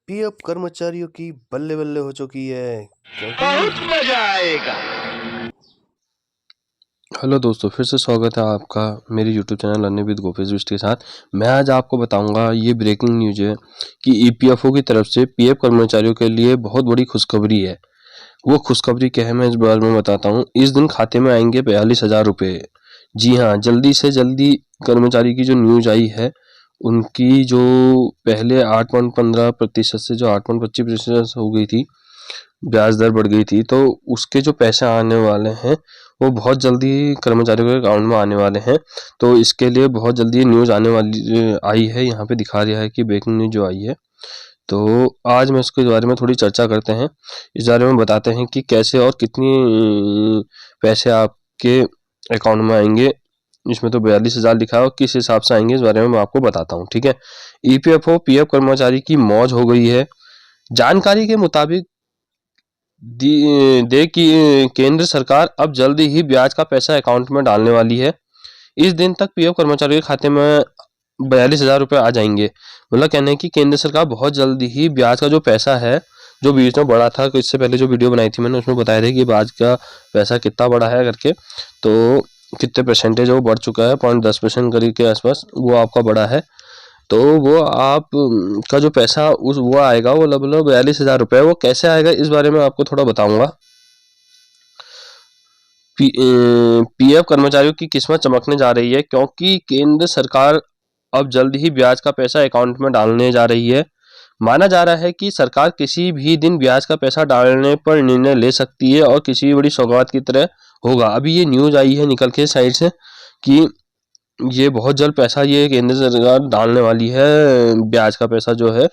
PF कर्मचारियों की बल्ले बल्ले हो चुकी है क्योंकि बहुत मजा आएगा। हेलो दोस्तों, फिर से स्वागत है आपका मेरे YouTube channel learning with Gopesh Bisht के साथ। मैं आज आपको बताऊंगा, ये ब्रेकिंग न्यूज है कि ईपीएफओ की तरफ से पीएफ कर्मचारियों के लिए बहुत बड़ी खुशखबरी है। वो खुशखबरी क्या है, मैं इस बारे में बताता हूँ। इस दिन खाते में आएंगे 42,000 रुपये। जी हाँ, जल्दी से जल्दी कर्मचारी की जो न्यूज आई है, उनकी जो पहले 8.15% से जो 8.25% हो गई थी, ब्याज दर बढ़ गई थी, तो उसके जो पैसे आने वाले हैं वो बहुत जल्दी कर्मचारियों के अकाउंट में आने वाले हैं। तो इसके लिए बहुत जल्दी न्यूज़ आने वाली आई है। यहाँ पे दिखा रहा है कि ब्रेकिंग न्यूज़ जो आई है, तो आज मैं इसके बारे में थोड़ी चर्चा करते हैं। इस बारे में बताते हैं कि कैसे और कितनी पैसे आपके अकाउंट में आएंगे। इसमें तो 42,000 लिखा है और किस हिसाब से आएंगे इस बारे में मैं आपको बताता हूँ, ठीक है। ईपीएफओ पीएफ कर्मचारी की मौज हो गई है। जानकारी के मुताबिक दे कि केंद्र सरकार अब जल्दी ही ब्याज का पैसा अकाउंट में डालने वाली है। इस दिन तक पीएफ कर्मचारियों के खाते में 42,000 रुपये आ जाएंगे। मतलब कहना है कि केंद्र सरकार बहुत जल्दी ही ब्याज का जो पैसा है, जो बीच में बढ़ा था, इससे पहले जो वीडियो बनाई थी मैंने, उसमें बताया था कि ब्याज का पैसा कितना बढ़ा है करके, तो कितने परसेंटेज वो बढ़ चुका है, 0.10% करीब के आसपास वो आपका बढ़ा है। तो वो आप का जो पैसा वो आएगा, वो लगभग 42,000 रुपये। वो कैसे आएगा इस बारे में आपको थोड़ा बताऊंगा। पीएफ कर्मचारियों की किस्मत चमकने जा रही है, क्योंकि केंद्र सरकार अब जल्द ही ब्याज का पैसा अकाउंट में डालने जा रही है। माना जा रहा है कि सरकार किसी भी दिन ब्याज का पैसा डालने पर निर्णय ले सकती है और किसी भी बड़ी सौगात की तरह होगा। अभी ये न्यूज आई है निकल के साइड से कि ये बहुत जल्द पैसा ये केंद्र सरकार डालने वाली है, ब्याज का पैसा जो है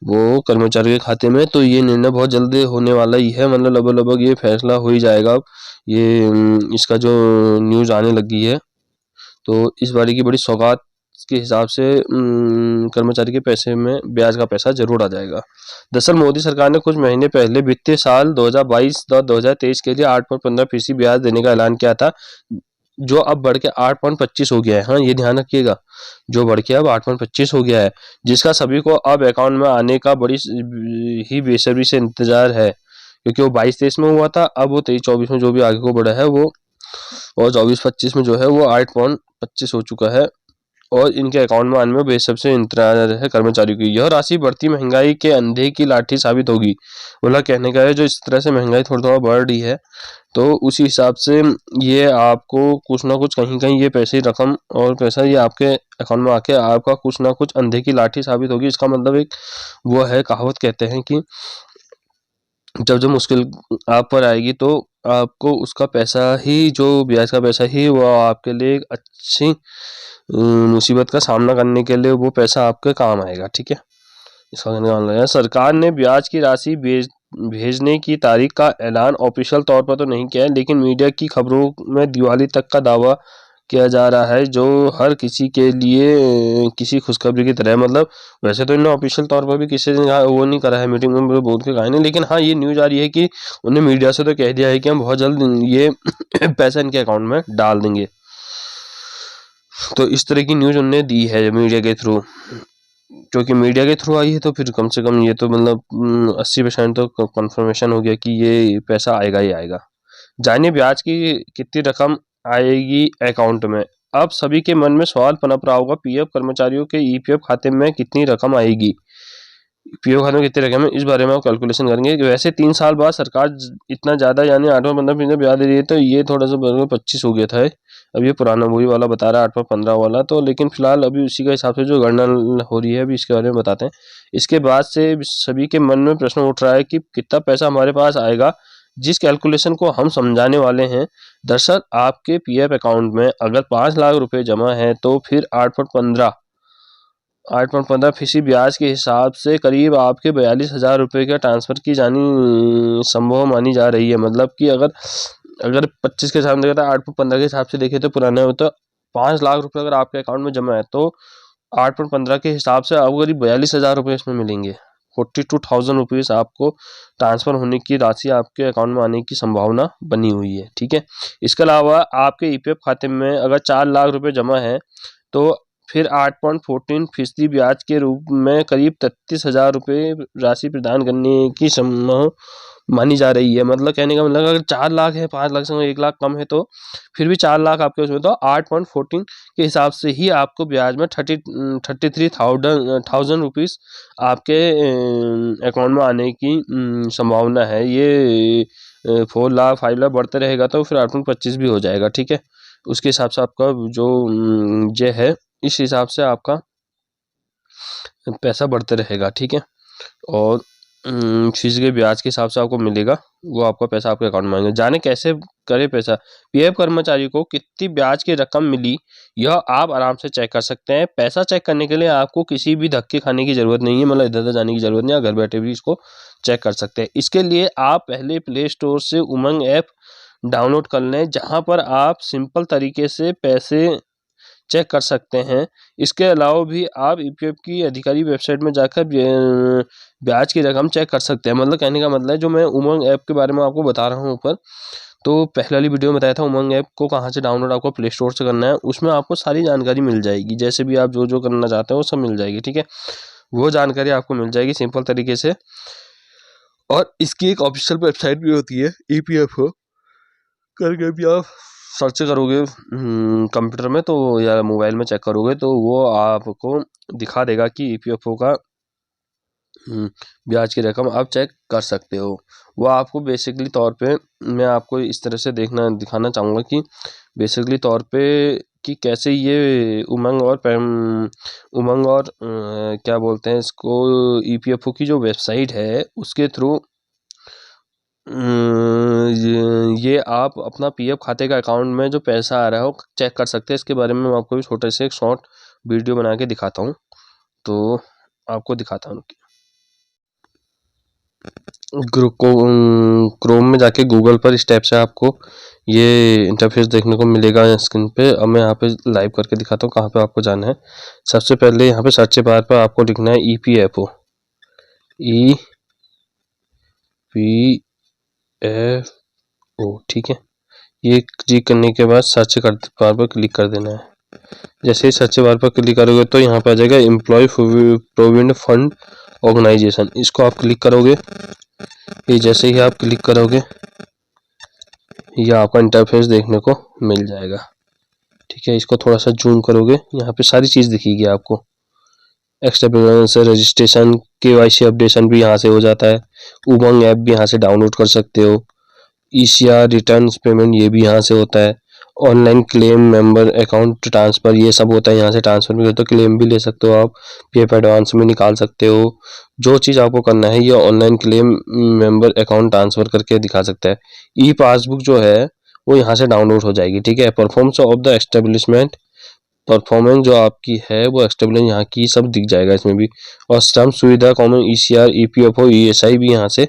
वो कर्मचारी के खाते में। तो ये निर्णय बहुत जल्द होने वाला ही है, मतलब लगभग ये फैसला हो ही जाएगा। ये इसका जो न्यूज़ आने लगी है, तो इस बारी की बड़ी सौगात के हिसाब से कर्मचारी के पैसे में ब्याज का पैसा जरूर आ जाएगा। दरअसल मोदी सरकार ने कुछ महीने पहले वित्तीय साल 2022-2023 के लिए 8.15% ब्याज देने का ऐलान किया था, जो अब बढ़ के 8.25 हो गया है। हाँ, ये ध्यान रखिएगा, जो बढ़ के अब 8.25 हो गया है, जिसका सभी को अब अकाउंट में आने का बड़ी ही बेसब्री से इंतजार है, क्योंकि वो 22-23 में हुआ था, अब वो 23-24 में जो भी आगे को बढ़ा है वो, और 24-25 में जो है वो 8.25 हो चुका है, और इनके अकाउंट में आने में बेसब्री से इंतजार है कर्मचारियों की। यह राशि बढ़ती महंगाई के अंधे की लाठी साबित होगी। बोला कहने का है, जो इस तरह से महंगाई थोड़ा बढ़ रही है, तो उसी हिसाब से ये आपको कुछ ना कुछ कहीं कहीं ये पैसे रकम और पैसा ये आपके अकाउंट में आके आपका कुछ ना कुछ अंधे की लाठी साबित होगी। इसका मतलब एक वो है, कहावत कहते हैं कि जब जो मुश्किल आप पर आएगी, तो आपको उसका पैसा ही, जो ब्याज का पैसा ही, वो आपके लिए एक अच्छी मुसीबत का सामना करने के लिए वो पैसा आपके काम आएगा, ठीक है। इसका कहने का मतलब है, सरकार ने ब्याज की राशि भेजने की तारीख का ऐलान ऑफिशियल तौर पर तो नहीं किया है, लेकिन मीडिया की खबरों में दिवाली तक का दावा किया जा रहा है, जो हर किसी के लिए किसी खुशखबरी की तरह है। मतलब वैसे तो इन्होंने ऑफिशियल तौर पर भी किसी ने वो नहीं करा है, मीटिंग में बोल के कहा नहीं, लेकिन हाँ, ये न्यूज़ आ रही है कि उन्हें मीडिया से तो कह दिया है कि हम बहुत जल्द ये पैसा इनके अकाउंट में डाल देंगे। तो इस तरह की न्यूज़ उन्होंने दी है मीडिया के थ्रू, क्योंकि मीडिया के थ्रू आई है, तो फिर कम से कम ये तो मतलब 80% तो कंफर्मेशन हो गया कि ये पैसा आएगा ही आएगा। जानिए ब्याज की कितनी रकम आएगी अकाउंट में। अब सभी के मन में सवाल पनप रहा होगा, पीएफ कर्मचारियों के ईपीएफ खाते में कितनी रकम आएगी, पीएफ खाते में कितनी रकम है, इस बारे में आप कैलकुलेशन करेंगे। वैसे 3 साल बाद सरकार इतना ज़्यादा यानी 8.15% ब्याज दे रही है, तो ये थोड़ा सा 25 हो गया था। अब ये पुराना वही वाला बता रहा है 8.15 वाला, तो लेकिन फिलहाल अभी उसी का हिसाब से जो गणना हो रही है, अभी इसके बारे में बताते हैं। इसके बाद से सभी के मन में प्रश्न उठ रहा है कि कितना पैसा हमारे पास आएगा, जिस कैलकुलेशन को हम समझाने वाले हैं। दरअसल आपके पीएफ अकाउंट में अगर 5 लाख रुपए जमा है, तो फिर 8.15% ब्याज के हिसाब से करीब आपके 42,000 रुपये के ट्रांसफ़र की जानी संभव मानी जा रही है। मतलब कि अगर 25 के हिसाब से देखा, 8.15 के हिसाब से देखे तो पुराना हो, तो 5 लाख रुपये अगर आपके अकाउंट में जमा है, तो 8.15 के हिसाब से आपको करीब 42,000 रुपये इसमें मिलेंगे। 42,000 रुपीज़ आपको ट्रांसफ़र होने की राशि आपके अकाउंट में आने की संभावना बनी हुई है, ठीक है। इसके अलावा आपके ईपीएफ खाते में अगर 4 लाख रुपये जमा है, तो फिर 8.14% ब्याज के रूप में करीब 33,000 रुपये राशि प्रदान करने की संभव मानी जा रही है। मतलब कहने का मतलब अगर 4 लाख है, 5 लाख से 1 लाख कम है तो फिर भी 4 लाख आपके उसमें, तो 8.14 के हिसाब से ही आपको ब्याज में 33,000 रुपीज़ आपके अकाउंट में आने की संभावना है। ये 4 लाख 5 लाख बढ़ते रहेगा तो फिर 8.25 भी हो जाएगा, ठीक है। उसके हिसाब से आपका जो ये है, इस हिसाब से आपका पैसा बढ़ते रहेगा, ठीक है। और फीस के ब्याज के हिसाब से आपको मिलेगा, वो आपका पैसा आपके अकाउंट में आएगा। जाने कैसे करे पैसा। पीएफ कर्मचारी को कितनी ब्याज की रकम मिली, यह आप आराम से चेक कर सकते हैं। पैसा चेक करने के लिए आपको किसी भी धक्के खाने की ज़रूरत नहीं है, मतलब इधर उधर जाने की ज़रूरत नहीं है, घर बैठे भी इसको चेक कर सकते हैं। इसके लिए आप पहले प्ले स्टोर से उमंग ऐप डाउनलोड कर लें, जहाँ पर आप सिंपल तरीके से पैसे चेक कर सकते हैं। इसके अलावा भी आप ईपीएफ की अधिकारी वेबसाइट में जाकर ब्याज की रकम चेक कर सकते हैं। मतलब कहने का मतलब है, जो मैं उमंग ऐप के बारे में आपको बता रहा हूँ ऊपर, तो पहले वाली वीडियो में बताया था उमंग ऐप को कहाँ से डाउनलोड आपको प्ले स्टोर से करना है। उसमें आपको सारी जानकारी मिल जाएगी, जैसे भी आप जो जो करना चाहते हैं वो सब मिल जाएगी, ठीक है। वो जानकारी आपको मिल जाएगी सिंपल तरीके से। और इसकी एक ऑफिशियल वेबसाइट भी होती है, ईपीएफओ करके भी आप सर्च करोगे कंप्यूटर में तो या मोबाइल में चेक करोगे तो वो आपको दिखा देगा कि ईपीएफओ का ब्याज की रकम आप चेक कर सकते हो। वो आपको बेसिकली तौर पे मैं आपको इस तरह से दिखाना चाहूँगा कि बेसिकली तौर पे कि कैसे ये उमंग और क्या बोलते हैं इसको, ईपीएफओ की जो वेबसाइट है उसके थ्रू ये आप अपना पीएफ खाते का अकाउंट में जो पैसा आ रहा है वो चेक कर सकते हैं। इसके बारे में मैं आपको भी छोटे से एक शॉर्ट वीडियो बना के दिखाता हूँ, तो आपको दिखाता हूँ। क्रोम में जाके गूगल पर इस टाइप से आपको ये इंटरफेस देखने को मिलेगा स्क्रीन पे। अब मैं यहाँ पे लाइव करके दिखाता हूँ कहाँ पे आपको जाना है। सबसे पहले यहाँ पे सर्च बार पर आपको लिखना है ईपीएफओ, ठीक है। ये क्लिक करने के बाद सर्च बार पर क्लिक कर देना है। जैसे ही सर्च बार पर क्लिक करोगे तो यहाँ पे आ जाएगा एम्प्लॉय प्रोविडेंट फंड ऑर्गेनाइजेशन, इसको आप क्लिक करोगे। ये जैसे ही आप क्लिक करोगे ये आपका इंटरफेस देखने को मिल जाएगा, ठीक है। इसको थोड़ा सा जूम करोगे, यहाँ पे सारी चीज़ दिखेगी आपको। एक्स्ट्रा रजिस्ट्रेशन, केवाईसी अपडेशन भी यहाँ से हो जाता है। उमंग ऐप भी यहाँ से डाउनलोड कर सकते हो। ईसीआर रिटर्न्स पेमेंट ये भी यहाँ से होता है। Online claim, member account transfer, ये सब होता है। यहाँ से ट्रांसफ़र भी होता है, क्लेम भी ले सकते हो आप, पीएफ एडवांस में निकाल सकते हो। जो चीज़ आपको करना है ये online claim, member account transfer करके दिखा सकता है। ई पासबुक जो है वो यहाँ से डाउनलोड हो जाएगी, ठीक है। Performance of the establishment, performance जो आपकी है वो एस्टेब्लिश यहाँ की सब दिख जाएगा इसमें भी। और श्रम सुविधा कॉमन, ईसीआर, ईपीएफओ, ईएसआई भी यहाँ से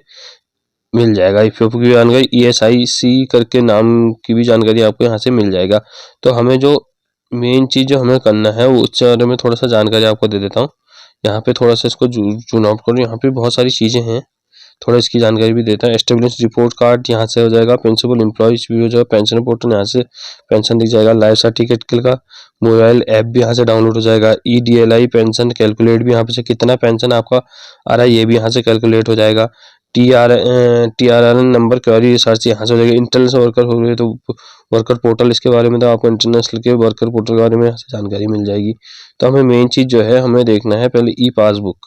मिल जाएगा। ईपीएफओ की जानकारी, ईएसआईसी करके नाम की भी जानकारी आपको यहाँ से मिल जाएगा। तो हमें जो मेन चीज़ जो हमें करना है वो उसके बारे में थोड़ा सा जानकारी आपको दे देता हूँ। यहाँ पे थोड़ा सा इसको जूम आउट करो, यहाँ पे बहुत सारी चीज़ें हैं, थोड़ा इसकी जानकारी भी देता है। एस्टेब्लिश रिपोर्ट कार्ड यहाँ से हो जाएगा। प्रिंसिपल एम्प्लॉयज भी हो जाएगा। पेंशन पोर्टल यहाँ से पेंशन दिख जाएगा। लाइफ सर्टिफिकेट का मोबाइल ऐप भी यहाँ से डाउनलोड हो जाएगा। ईडीएलआई पेंशन कैलकुलेट भी यहाँ पे से कितना पेंशन आपका आ रहा है ये भी यहाँ से कैलकुलेट हो जाएगा। टीआरएन नंबर क्वेरी रिसर्च यहाँ से हो जाएगा। इंटरनेशनल वर्कर हो गए तो वर्कर पोर्टल, इसके बारे में तो आपको इंटरनेशनल के वर्कर पोर्टल के बारे में यहाँ से जानकारी मिल जाएगी। तो हमें मेन चीज़ जो है हमें देखना है पहले ई पासबुक,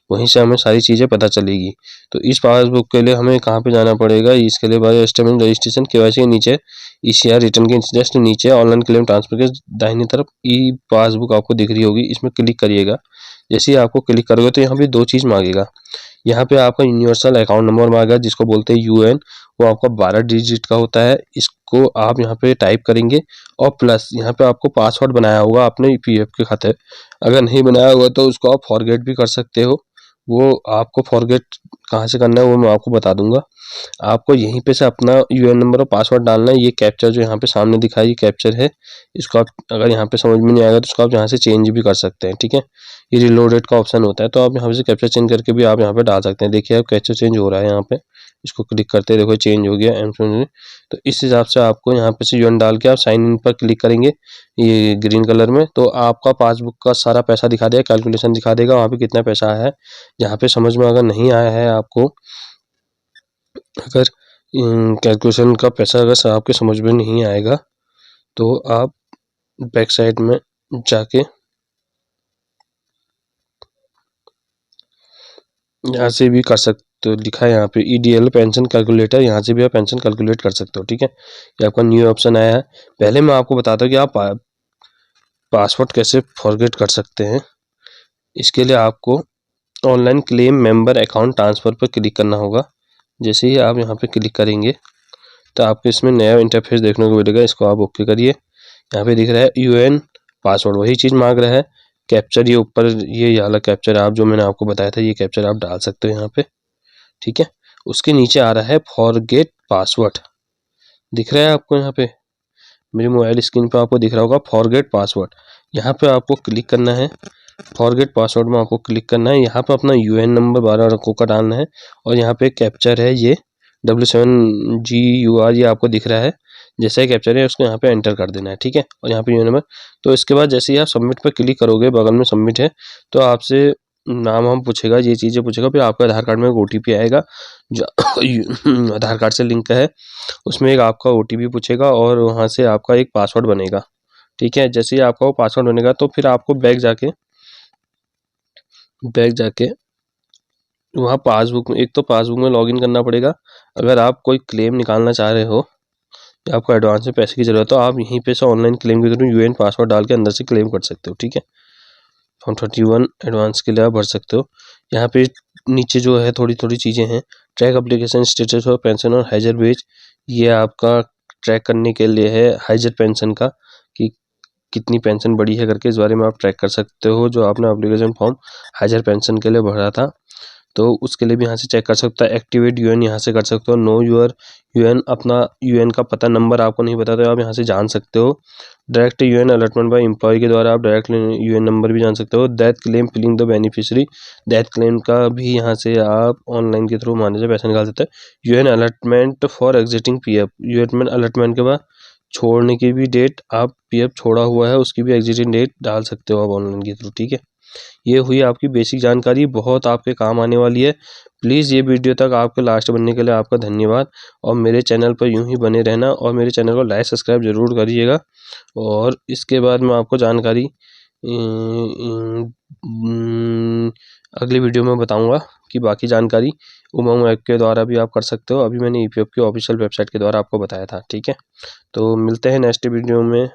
वहीं से हमें सारी चीज़ें पता चलेगी। तो इस पासबुक के लिए हमें कहाँ पे जाना पड़ेगा, इसके लिए बायो स्टेटमेंट रजिस्ट्रेशन, केवाईसी के नीचे ईसीआर रिटर्न के जस्ट नीचे ऑनलाइन क्लेम ट्रांसफर के दाहिनी तरफ ई पासबुक आपको दिख रही होगी, इसमें क्लिक करिएगा। जैसे ही आपको क्लिक करोगे तो यहाँ पे दो चीज़ मांगेगा। यहाँ पे आपका यूनिवर्सल अकाउंट नंबर मांगेगा जिसको बोलते हैं यूएन, वो आपका 12 डिजिट का होता है। इसको आप यहाँ पे टाइप करेंगे और प्लस यहाँ पे आपको पासवर्ड बनाया होगा अपने पीएफ के खाते। अगर नहीं बनाया होगा तो उसको आप फॉरगेट भी कर सकते हो, वो आपको फॉरगेट कहाँ से करना है वो मैं आपको बता दूंगा। आपको यहीं पे से अपना यूएन नंबर और पासवर्ड डालना है। ये कैप्चर जो यहाँ पे सामने दिखा है ये कैप्चर है, इसको आप अगर यहाँ पे समझ में नहीं आएगा तो इसको आप यहाँ से चेंज भी कर सकते हैं, ठीक है। ये रिलोडेड का ऑप्शन होता है, तो आप यहाँ से कैप्चर चेंज करके भी आप यहाँ पे डाल सकते हैं। देखिए अब कैप्चर चेंज हो रहा है, यहाँ पे इसको क्लिक करते देखो चेंज हो गया एम। तो इस हिसाब से आपको यहाँ पे से यूएन डाल के आप साइन इन पर क्लिक करेंगे ये ग्रीन कलर में, तो आपका पासबुक का सारा पैसा दिखा देगा, कैलकुलेशन दिखा देगा वहाँ पे कितना पैसा आया है। यहाँ पे समझ में अगर नहीं आया है आपको, अगर कैलकुलेशन का पैसा अगर आपके समझ में नहीं आएगा तो आप बैक साइड में जाके यहाँ से भी कर सकते हो। लिखा है यहाँ पे ईडीएल पेंशन कैलकुलेटर, यहाँ से भी आप पेंशन कैलकुलेट कर सकते हो, ठीक है। ये आपका न्यू ऑप्शन आया है। पहले मैं आपको बताता हूँ कि आप पासवर्ड कैसे फॉरगेट कर सकते हैं। इसके लिए आपको online claim member account transfer पर क्लिक करना होगा। जैसे ही आप यहाँ पे क्लिक करेंगे तो आपको इसमें नया इंटरफेस देखने को मिलेगा, इसको आप ओके करिए। यहाँ पे दिख रहा है यूएन पासवर्ड, वही चीज़ मांग रहा है। कैप्चर ये ऊपर ये वाला कैप्चर आप जो मैंने आपको बताया था ये कैप्चर आप डाल सकते हो यहाँ पे, ठीक है। उसके नीचे आ रहा है फॉरगेट पासवर्ड, दिख रहा है आपको यहाँ पे मेरी मोबाइल स्क्रीन पे आपको दिख रहा होगा फॉरगेट पासवर्ड। यहाँ पे आपको क्लिक करना है, फॉरगेट पासवर्ड में आपको क्लिक करना है। यहाँ पे अपना यूएन नंबर 12 अंकों का डालना है और यहाँ पे कैप्चर है ये W7GUR ये आपको दिख रहा है। जैसा ही कैप्चर है उसको यहाँ पे एंटर कर देना है, ठीक है। और यहाँ पे यूएन नंबर, तो इसके बाद जैसे ही आप सबमिट पर क्लिक करोगे बगल में सबमिट है तो आपसे नाम हम पूछेगा, ये चीज़ें पूछेगा, फिर आपका आधार कार्ड में एक OTP आएगा जो आधार कार्ड से लिंक है, उसमें एक आपका OTP पूछेगा और वहाँ से आपका एक पासवर्ड बनेगा, ठीक है। जैसे ही आपका वो पासवर्ड बनेगा तो फिर आपको बैक जाके वहाँ पासबुक में, एक तो पासबुक में लॉगिन करना पड़ेगा। अगर आप कोई क्लेम निकालना चाह रहे हो या आपको एडवांस में पैसे की ज़रूरत हो, आप यहीं पे से ऑनलाइन क्लेम के थ्रू यूएन पासवर्ड डाल के अंदर से क्लेम कर सकते हो, ठीक है। फॉर्म 31 एडवांस के लिए आप भर सकते हो। यहाँ पे नीचे जो है थोड़ी थोड़ी चीज़ें हैं, ट्रैक एप्लीकेशन स्टेटस और पेंशन और हाइजर बेच, ये आपका ट्रैक करने के लिए है हाइजर पेंशन का कि कितनी पेंशन बढ़ी है करके, इस बारे में आप ट्रैक कर सकते हो। जो आपने एप्लीकेशन फॉर्म हाइजर पेंशन के लिए भरा था तो उसके लिए भी यहाँ से चेक कर सकता है। एक्टिवेट यूएन यहाँ से कर सकते हो। नो योर यूएन, अपना यूएन का पता नंबर आपको नहीं पता तो आप यहाँ से जान सकते हो। Direct UN allotment by employ के द्वारा आप डायरेक्ट यूएन नंबर भी जान सकते हो। Death claim filling the beneficiary, death claim का भी यहाँ से आप ऑनलाइन के थ्रू माने से पैसा निकाल सकते हैं। UN allotment for exiting PF, UN allotment के बाद छोड़ने की भी डेट, आप पीएफ छोड़ा हुआ है उसकी भी एग्जिटिंग डेट डाल सकते हो आप ऑनलाइन के थ्रू, ठीक है। ये हुई आपकी बेसिक जानकारी, बहुत आपके काम आने वाली है। प्लीज़ ये वीडियो तक आपके लास्ट बनने के लिए आपका धन्यवाद और मेरे चैनल पर यूं ही बने रहना और मेरे चैनल को लाइक सब्सक्राइब ज़रूर करिएगा। और इसके बाद मैं आपको जानकारी अगली वीडियो में बताऊंगा कि बाकी जानकारी उमंग ऐप के द्वारा भी आप कर सकते हो। अभी मैंने EPF की ऑफिशियल वेबसाइट के द्वारा आपको बताया था, ठीक है। तो मिलते हैं नेक्स्ट वीडियो में।